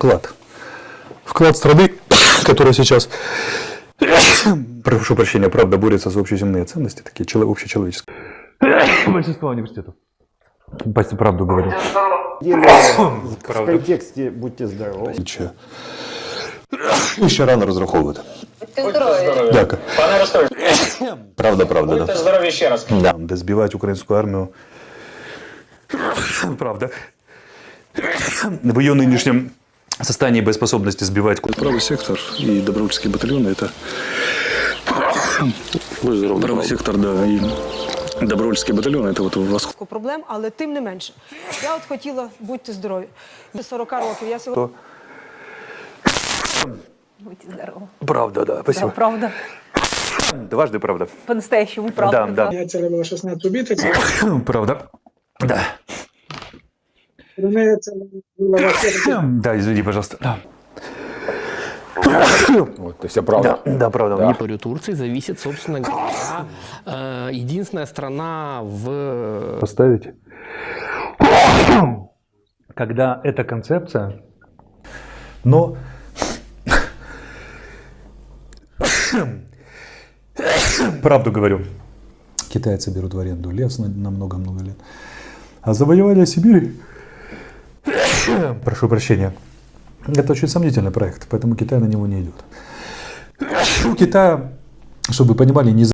вклад. Вклад страны, которая сейчас, прошу прощения, правда, борется за общеземные ценности, такие общечеловеческие. Большинство университетов. Правду говорю. В контексте «Будьте здоровы». Ще рано розраховувати. Будьте здорові. Дякую. Пане Ростович, Правда, будьте да. здорові ще раз. Да, де збивають українську армію. Правда. В ее нынешнем состоянии боеспособности сбивать... Правый сектор и добровольческие батальоны – это правый сектор, да, и добровольческие батальоны – это вот восход. Проблем, але тим не менше. Я от хотіла, будьте здорові. 40 років, я сьогодні... Будьте здоровы. Правда, да, спасибо. Да, правда. Дважды правда. По-настоящему правда. Да. Я целевала 16 убитых. Правда. Да. Кроме этого, Да, извини, пожалуйста. Да. Вот, то есть, правда. Да, правда. Да. Территорию Турции зависит, собственно говоря, единственная страна в... Поставить. Когда эта концепция, но правду говорю, китайцы берут в аренду лес на много-много лет, а завоевание Сибири, прошу прощения, это очень сомнительный проект, поэтому Китай на него не идет. У Китая, чтобы вы понимали, не